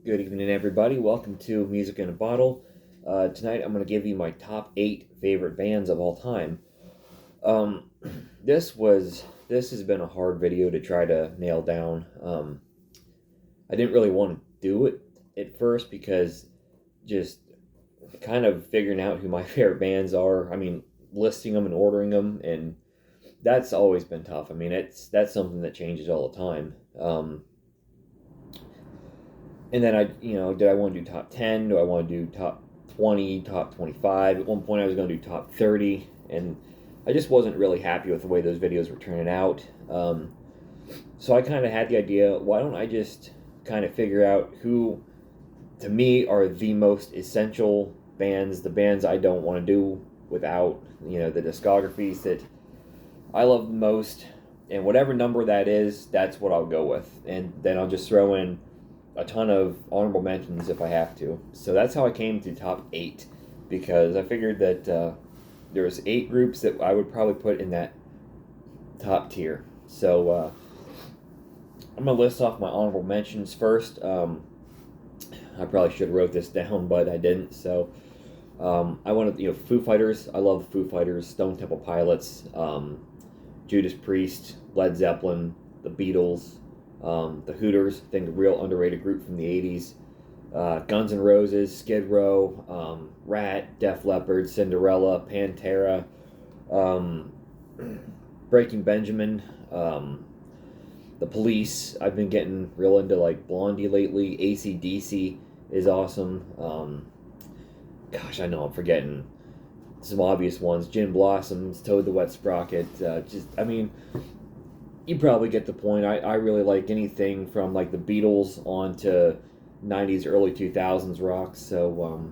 Good evening, everybody. Welcome to Music in a Bottle. Tonight, I'm going to give you my top 8 favorite bands of all time. Um, this has been a hard video to try to nail down. I didn't really want to do it at first because just kind of figuring out who my favorite bands are. I mean, listing them and ordering them, and that's always been tough. I mean, that's something that changes all the time. And then did I want to do top 10? Do I want to do top 20, top 25? At one point, I was going to do top 30, and I just wasn't really happy with the way those videos were turning out. So I kind of had the idea, why don't I just kind of figure out who, to me, are the most essential bands, the bands I don't want to do without, the discographies that I love the most, and whatever number that is, that's what I'll go with. And then I'll just throw in a ton of honorable mentions if I have to. So that's how I came to top 8, because I figured that there was 8 groups that I would probably put in that top tier. So I'm gonna list off my honorable mentions first. I probably should have wrote this down, but I didn't. So I wanted, Foo Fighters. I love the Foo Fighters, Stone Temple Pilots, Judas Priest, Led Zeppelin, the Beatles, the Hooters, I think a real underrated group from the 80s. Guns N' Roses, Skid Row, Rat, Def Leppard, Cinderella, Pantera, um, Breaking Benjamin, The Police. I've been getting real into like Blondie lately. AC/DC is awesome. Gosh, I know I'm forgetting some obvious ones. Gin Blossoms, Toad the Wet Sprocket. I mean, you probably get the point. I really like anything from like the Beatles on to 90s, early 2000s rock. So,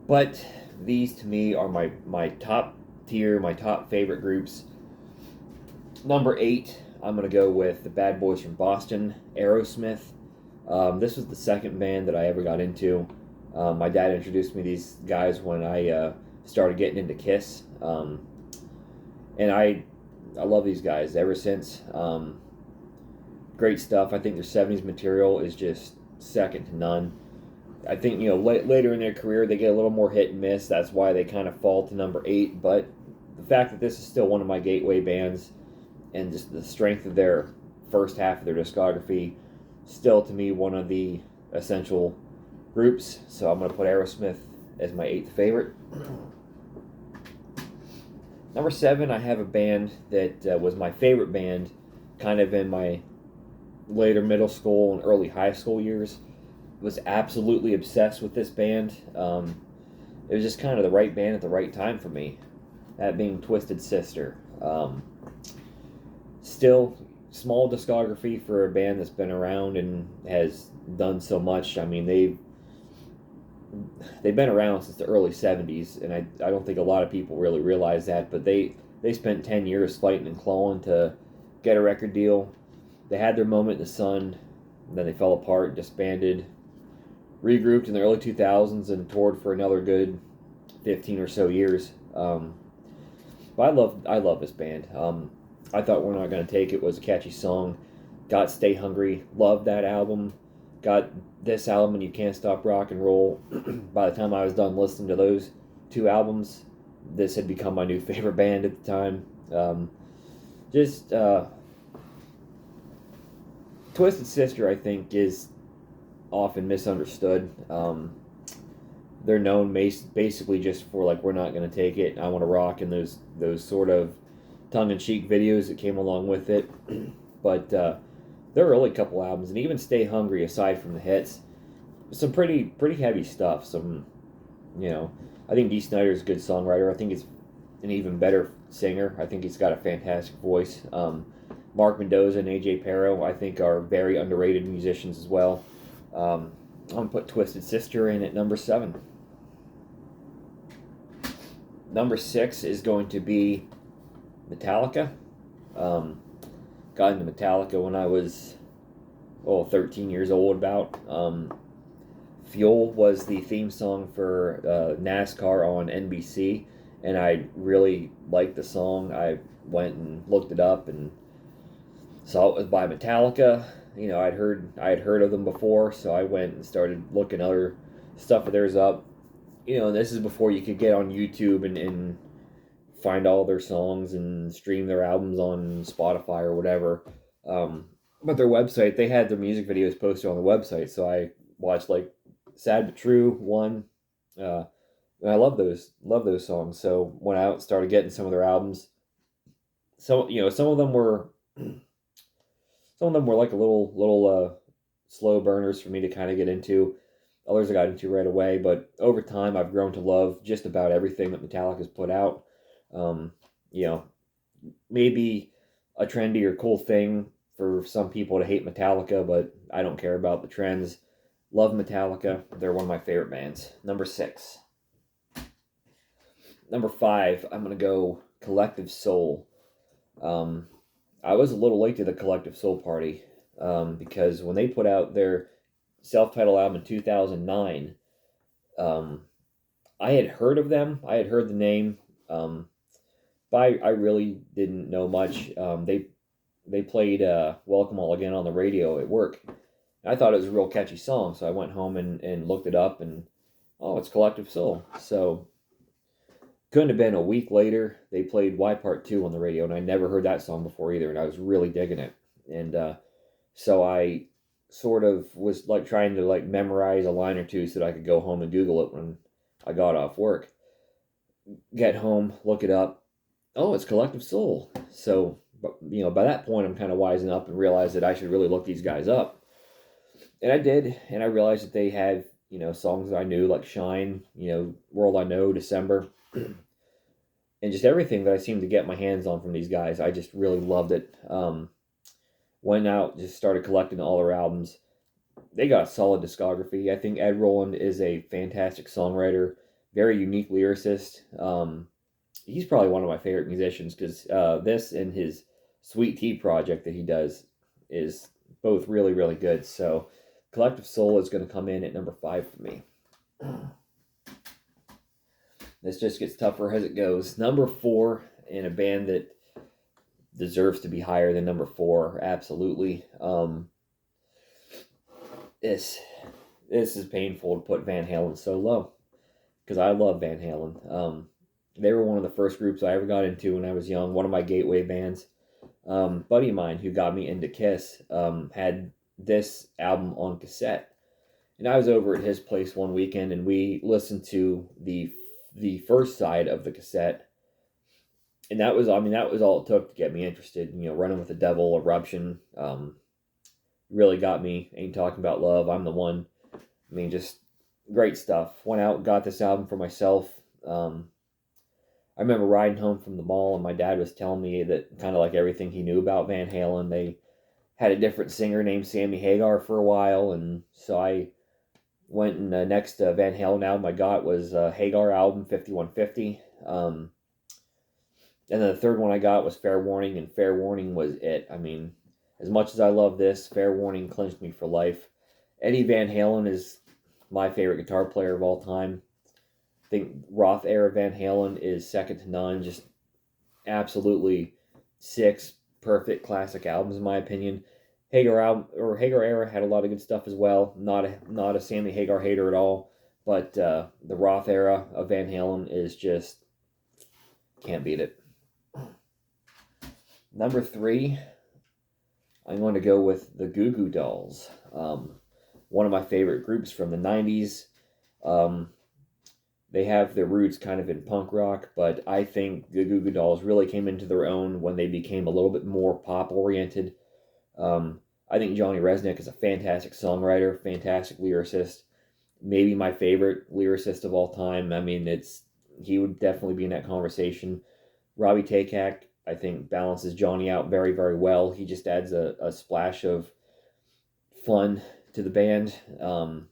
but these to me are my top tier, my top favorite groups. Number 8, I'm going to go with the Bad Boys from Boston, Aerosmith. This was the second band that I ever got into. My dad introduced me to these guys when I started getting into Kiss. And I love these guys ever since. Great stuff. I think their 70s material is just second to none. I think, later in their career, they get a little more hit and miss. That's why they kind of fall to number 8. But the fact that this is still one of my gateway bands and just the strength of their first half of their discography, still to me one of the essential groups. So I'm going to put Aerosmith as my 8th favorite. Number 7, I have a band that was my favorite band kind of in my later middle school and early high school years. Was absolutely obsessed with this band. It was just kind of the right band at the right time for me. That being Twisted Sister. Still, small discography for a band that's been around and has done so much. I mean, they've been around since the early 70s, and I don't think a lot of people really realize that, but they spent 10 years fighting and clawing to get a record deal. They had their moment in the sun, and then they fell apart, disbanded, regrouped in the early 2000s, and toured for another good 15 or so years. But I love this band. I thought We're Not Gonna Take It was a catchy song. Got Stay Hungry, loved that album. Got this album and You Can't Stop Rock and Roll. By the time I was done listening to those 2 albums, this had become my new favorite band at the time. Twisted Sister, I think, is often misunderstood. They're known basically just for like We're Not Gonna Take It, I Want to Rock, and those sort of tongue-in-cheek videos that came along with it. But their early couple albums, and even Stay Hungry, aside from the hits, some pretty heavy stuff. I think Dee Snider's a good songwriter. I think he's an even better singer. I think he's got a fantastic voice. Mark Mendoza and AJ Pero, I think, are very underrated musicians as well. I'm going to put Twisted Sister in at number 7. Number 6 is going to be Metallica. Got into Metallica when I was 13 years old about. Fuel was the theme song for NASCAR on NBC, and I really liked the song. I went and looked it up and saw it was by Metallica. I had heard of them before, so I went and started looking other stuff of theirs up. And this is before you could get on YouTube and find all their songs and stream their albums on Spotify or whatever. Um, but their website, they had their music videos posted on the website, so I watched like Sad But True one. And I love those songs. So went out and started getting some of their albums. So some of them were like a little slow burners for me to kind of get into. Others I got into right away, but over time I've grown to love just about everything that Metallica's put out. Um, you know, maybe a trendy or cool thing for some people to hate Metallica, but I don't care about the trends. Love Metallica. They're one of my favorite bands. Number 6. Number 5, I'm going to go Collective Soul. I was a little late to the Collective Soul party because when they put out their self-titled album in 2009, I had heard of them. I had heard the name, but I really didn't know much. They played Welcome All Again on the radio at work. I thought it was a real catchy song, so I went home and looked it up, and oh, it's Collective Soul. So couldn't have been a week later, they played Y Part 2 on the radio, and I never heard that song before either, and I was really digging it. And so I sort of was like trying to like memorize a line or two so that I could go home and Google it when I got off work. Get home, look it up. Oh, it's Collective Soul. So, by that point, I'm kind of wising up and realized that I should really look these guys up. And I did, and I realized that they had, songs that I knew, like Shine, World I Know, December, and just everything that I seemed to get my hands on from these guys. I just really loved it. Went out, just started collecting all their albums. They got a solid discography. I think Ed Roland is a fantastic songwriter, very unique lyricist. He's probably one of my favorite musicians because this and his Sweet Tea project that he does is both really, really good. So Collective Soul is going to come in at number 5 for me. This just gets tougher as it goes. Number 4 in a band that deserves to be higher than number 4, absolutely. This is painful to put Van Halen so low because I love Van Halen. They were one of the first groups I ever got into when I was young. One of my gateway bands. Buddy of mine who got me into Kiss had this album on cassette, and I was over at his place one weekend, and we listened to the first side of the cassette, and that was all it took to get me interested. Running with the Devil, Eruption, really got me. Ain't Talking About Love, I'm the One. Just great stuff. Went out and got this album for myself. I remember riding home from the mall, and my dad was telling me that kind of like everything he knew about Van Halen, they had a different singer named Sammy Hagar for a while, and so I went and the next Van Halen album I got was Hagar album 5150. And then the third one I got was Fair Warning, and Fair Warning was it. As much as I love this, Fair Warning clinched me for life. Eddie Van Halen is my favorite guitar player of all time. I think Roth era Van Halen is second to none. Just absolutely 6 perfect classic albums in my opinion. Hagar era had a lot of good stuff as well. Not a Sammy Hagar hater at all, but the Roth era of Van Halen is just can't beat it. Number 3, I'm going to go with the Goo Goo Dolls. One of my favorite groups from the 90s. They have their roots kind of in punk rock, but I think the Goo Goo Dolls really came into their own when they became a little bit more pop-oriented. I think Johnny Resnick is a fantastic songwriter, fantastic lyricist, maybe my favorite lyricist of all time. He would definitely be in that conversation. Robbie Takak, I think, balances Johnny out very, very well. He just adds a splash of fun to the band. And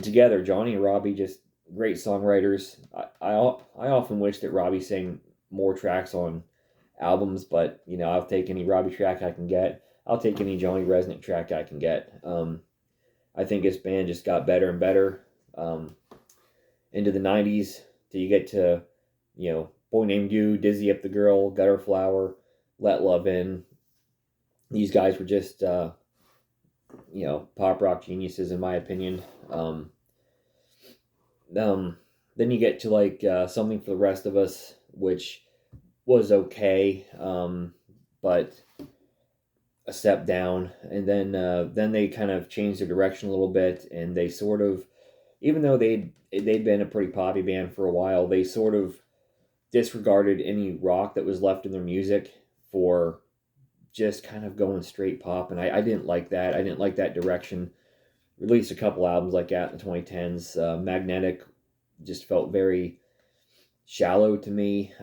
together, Johnny and Robbie, just great songwriters. I often wish that Robbie sang more tracks on albums, but I'll take any Robbie track I can get. I'll take any Johnny Resnick track I can get. I think this band just got better and better into the 90s till you get to, Boy Named You, Dizzy Up the Girl, Gutter Flower, Let Love In. These guys were just pop rock geniuses in my opinion. Um, then you get to like Something for the Rest of Us, which was okay, but a step down. And then they kind of changed their direction a little bit, and they sort of, even though they'd been a pretty poppy band for a while, they sort of disregarded any rock that was left in their music for just kind of going straight pop, and I didn't like that. I didn't like that direction. Released a couple albums like that in the 2010s. Magnetic just felt very shallow to me.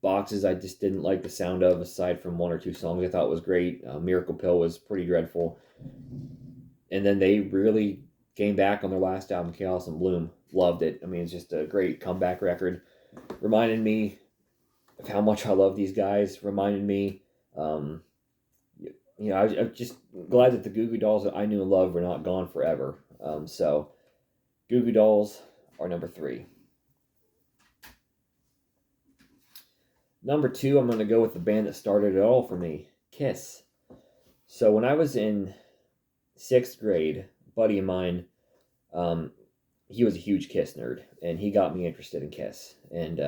Boxes I just didn't like the sound of, aside from one or two songs I thought was great. Miracle Pill was pretty dreadful. And then they really came back on their last album, Chaos and Bloom. Loved it. I mean, it's just a great comeback record. Reminded me of how much I love these guys. Reminded me, um, I'm just glad that the Goo Goo Dolls that I knew and loved were not gone forever. So, Goo Goo Dolls are number 3. Number 2, I'm going to go with the band that started it all for me, Kiss. So when I was in 6th grade, a buddy of mine, he was a huge Kiss nerd, and he got me interested in Kiss. And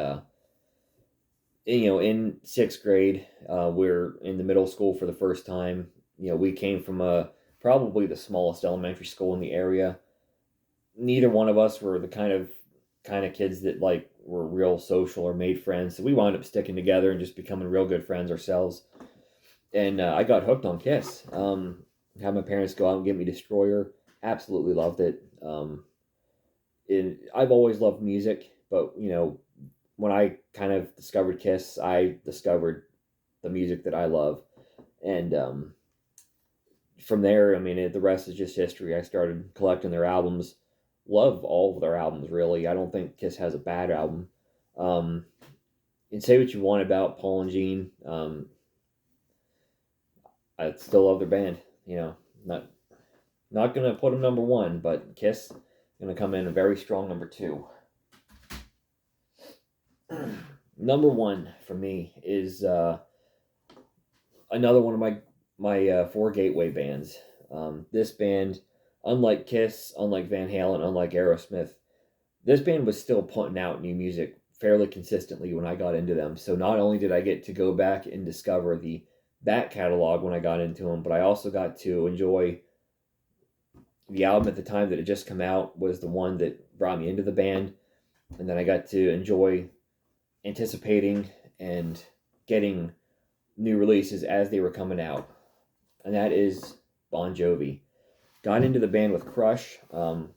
in 6th grade, we're in the middle school for the first time. We came from probably the smallest elementary school in the area. Neither one of us were the kind of kids that like were real social or made friends. So we wound up sticking together and just becoming real good friends ourselves. And I got hooked on Kiss. Had my parents go out and get me Destroyer. Absolutely loved it. I've always loved music, but when I kind of discovered Kiss, I discovered the music that I love. And from there, I mean, the rest is just history. I started collecting their albums. Love all of their albums, really. I don't think Kiss has a bad album. And say what you want about Paul and Gene. I still love their band. Not gonna put them number 1, but Kiss gonna come in a very strong number 2. Number 1 for me is another one of my 4 gateway bands. This band, unlike Kiss, unlike Van Halen, unlike Aerosmith, this band was still putting out new music fairly consistently when I got into them. So not only did I get to go back and discover the back catalog when I got into them, but I also got to enjoy the album at the time that had just come out was the one that brought me into the band. And then I got to enjoy anticipating and getting new releases as they were coming out. And that is Bon Jovi. Got into the band with Crush. I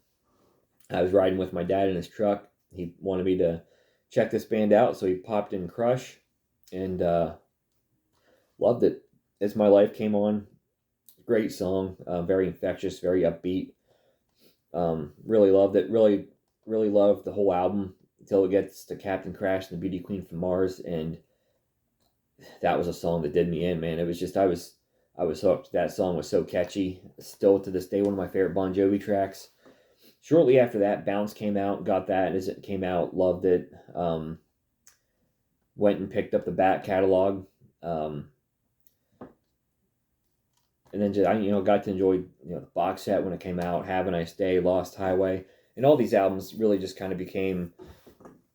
was riding with my dad in his truck. He wanted me to check this band out, so he popped in Crush, and loved it. As My Life came on, great song, very infectious, very upbeat. Really loved it. Really, really loved the whole album until it gets to Captain Crash and the Beauty Queen from Mars, and that was a song that did me in, man. It was just I was hooked. That song was so catchy. Still to this day, one of my favorite Bon Jovi tracks. Shortly after that, Bounce came out. Got that as it came out. Loved it. Went and picked up the back catalog. And then just, I got to enjoy the box set when it came out. Have a Nice Day, Lost Highway, and all these albums really just kind of became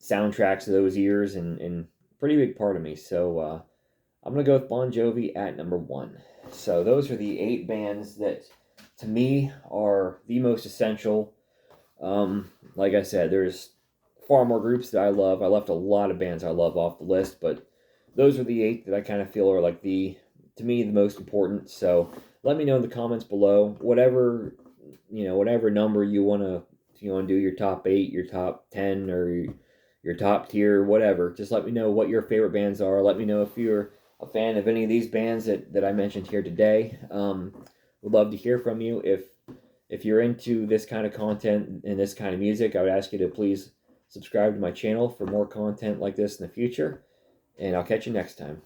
soundtracks of those years and pretty big part of me. So I'm gonna go with Bon Jovi at number 1. So those are the 8 bands that to me are the most essential. Like I said, there's far more groups that I love. I left a lot of bands I love off the list, but those are the 8 that I kind of feel are like to me the most important. So let me know in the comments below whatever number you want to, if you want to do your top 8, your top 10, or your top tier, whatever. Just let me know what your favorite bands are. Let me know if you're a fan of any of these bands that I mentioned here today. Would love to hear from you. If you're into this kind of content and this kind of music, I would ask you to please subscribe to my channel for more content like this in the future. And I'll catch you next time.